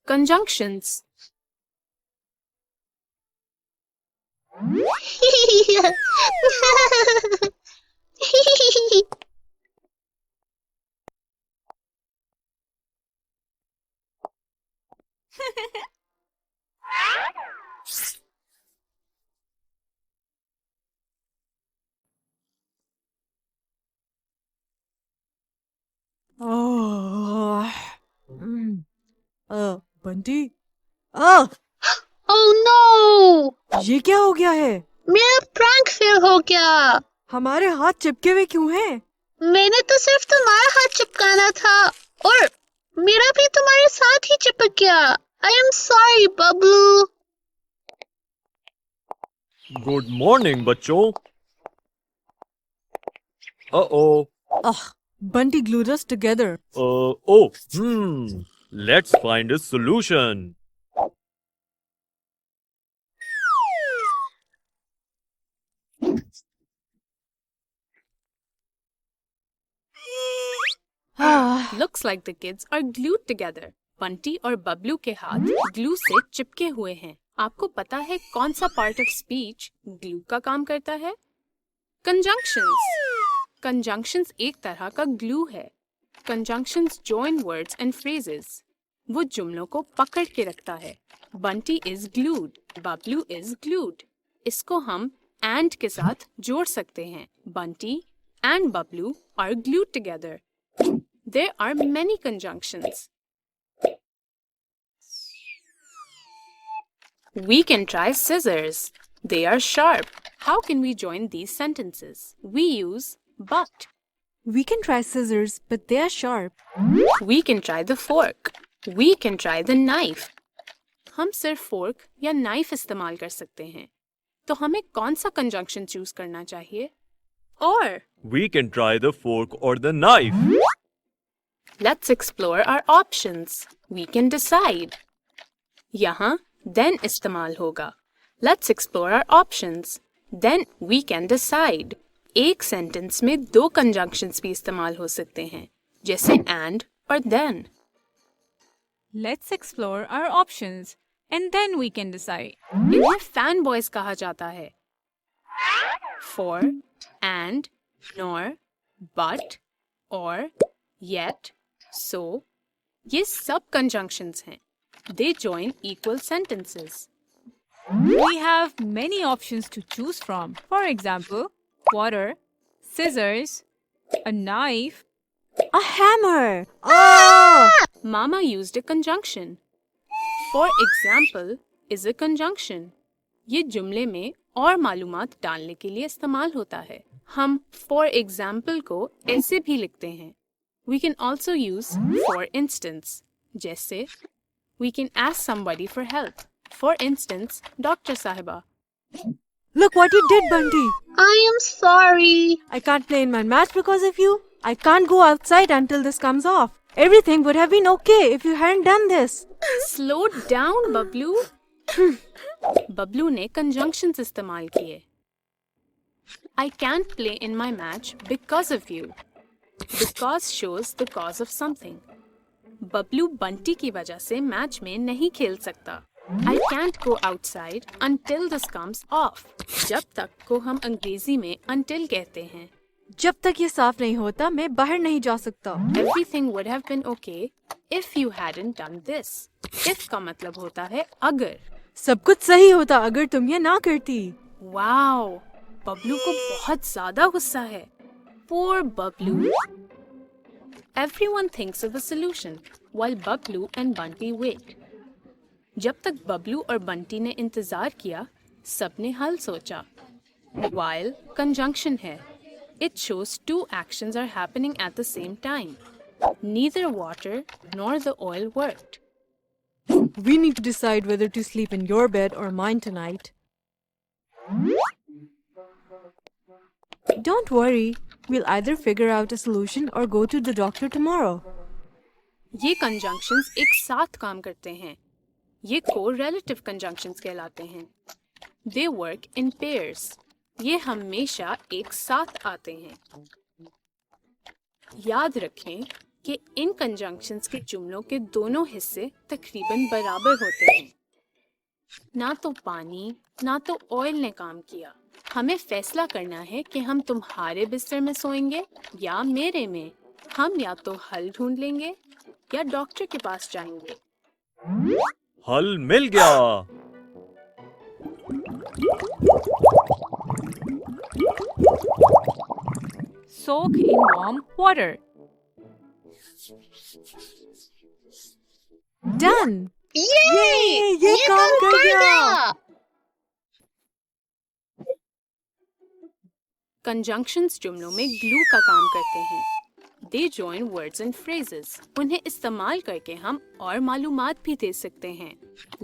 Conjunctions. Bunty आ Oh no! ये क्या हो गया है? मेरा प्रैंक फेल हो गया। हमारे हाथ चिपके हुए क्यों हैं? मैंने तो सिर्फ तुम्हारा हाथ चिपकाना था और मेरा भी तुम्हारे साथ ही चिपक गया। I am sorry, Bablu. Good morning बच्चों। Uh-oh. Bunty glued us together. Let's find a solution. Looks like the kids are glued together. Bunty और बबलू के हाथ ग्लू से चिपके हुए हैं। आपको पता है कौन सा पार्ट ऑफ स्पीच ग्लू का काम करता है? Conjunctions. Conjunctions एक तरह का ग्लू है। Conjunctions join words and phrases. वो जुमलों को पकड़ के रखता है। Bunty is glued, Bablu is glued. इसको हम and के साथ जोड़ सकते हैं। Bunty and Bablu are glued together. There are many conjunctions. We can try scissors. They are sharp. How can we join these sentences? We use but. We can try scissors, but they are sharp. We can try the fork. We can try the knife. हम सिर्फ fork या knife इस्तेमाल कर सकते हैं। तो हमें कौन सा conjunction choose करना चाहिए? Or We can try the fork or the knife. let's explore our options. We can decide. यहाँ then इस्तेमाल होगा। Let's explore our options. Then we can decide. एक सेंटेंस में दो conjunctions भी इस्तेमाल हो सकते हैं, जैसे and और then. Let's explore our options and then we can decide. इन्हें fanboys कहा जाता है। For, and, nor, but, or, yet, so, ये सब conjunctions हैं. They join equal sentences. We have many options to choose from. For example, water, scissors, a knife. A hammer! Mama used a conjunction. For example is a conjunction. ये जुमले में और मालूमात डालने के लिए इस्तेमाल होता है। हम for example को ऐसे भी लिखते हैं। We can also use for instance. जैसे we can ask somebody for help. For instance, Dr. Sahiba. Look what you did, Bunty! I am sorry. I can't play in my match because of you. I can't go outside until this comes off. Everything would have been okay if you hadn't done this. Slow down, Bablu. Bablu ने conjunctions इस्तेमाल किए। I can't play in my match because of you. Because shows the cause of something. Bablu Bunty की वजह से match में नहीं खेल सकता। I can't go outside until this comes off. जब तक को हम अंग्रेजी में until कहते हैं। जब तक ये साफ नहीं होता मैं बाहर नहीं जा सकता। Everything would have been okay if you hadn't done this. If का मतलब होता है अगर। सब कुछ सही होता अगर तुम ये ना करती। वाओ, बबलू को बहुत ज्यादा गुस्सा है। Poor Bablu. Everyone thinks of a solution while Bablu and Bunty wait. जब तक बबलू और बंटी ने इंतजार किया, सबने हल सोचा। While conjunction है. It shows two actions are happening at the same time. Neither water nor the oil worked. We need to decide whether to sleep in your bed or mine tonight. Don't worry. We'll either figure out a solution or go to the doctor tomorrow. ये conjunctions एक साथ काम करते हैं। ये co-relative conjunctions कहलाते हैं। They work in pairs. ये हमेशा एक साथ आते हैं। याद रखें, कि इन कंजंक्शंस के जुमलों के दोनों हिस्से तकरीबन बराबर होते हैं। ना तो पानी ना तो ऑयल ने काम किया। हमें फैसला करना है कि हम तुम्हारे बिस्तर में सोएंगे या मेरे में। हम या तो हल ढूंढ लेंगे या डॉक्टर के पास जाएंगे। हल मिल गया। Soak in warm water. Done. ये ये काम कर गया। कंजंक्शंस जुमलों में ग्लू का काम करते हैं। They join words and phrases. उन्हें इस्तेमाल करके हम और मालूमात भी दे सकते हैं।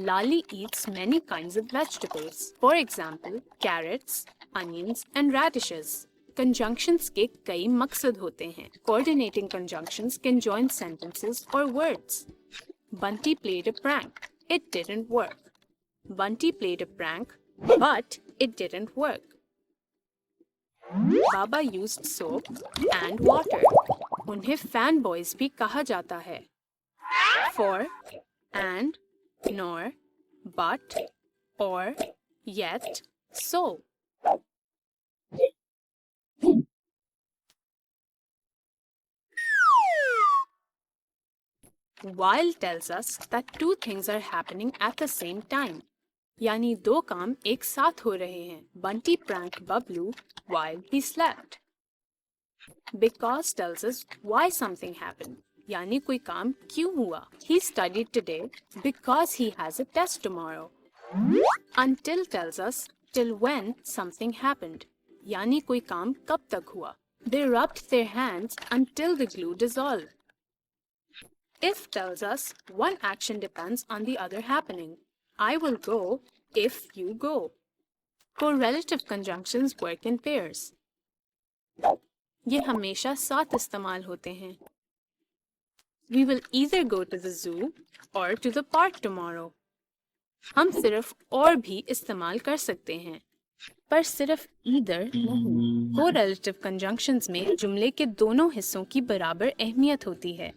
Lali eats many kinds of vegetables. For example, carrots, onions and radishes. Conjunctions के कई मकसद होते हैं। Coordinating conjunctions can join sentences or words. Bunty played a prank. It didn't work. Bunty played a prank, but it didn't work. Baba used soap and water. उन्हें fan boys भी कहा जाता है। For, and, nor, but, or, yet, so. While tells us that two things are happening at the same time. यानी दो काम एक साथ हो रहे हैं। Bunty pranked Bablu while he slept. Because tells us why something happened. यानी कोई काम क्यों हुआ। He studied today because he has a test tomorrow. Until tells us till when something happened. यानी कोई काम कब तक हुआ। They rubbed their hands until the glue dissolved. If tells us one action depends on the other happening. I will go if you go. Correlative conjunctions work in pairs. ये हमेशा साथ इस्तेमाल होते हैं। We will either go to the zoo or to the park tomorrow. हम सिर्फ और भी इस्तेमाल कर सकते हैं, पर सिर्फ either नहीं। Correlative conjunctions में जुमले के दोनों हिस्सों की बराबर अहमियत होती है।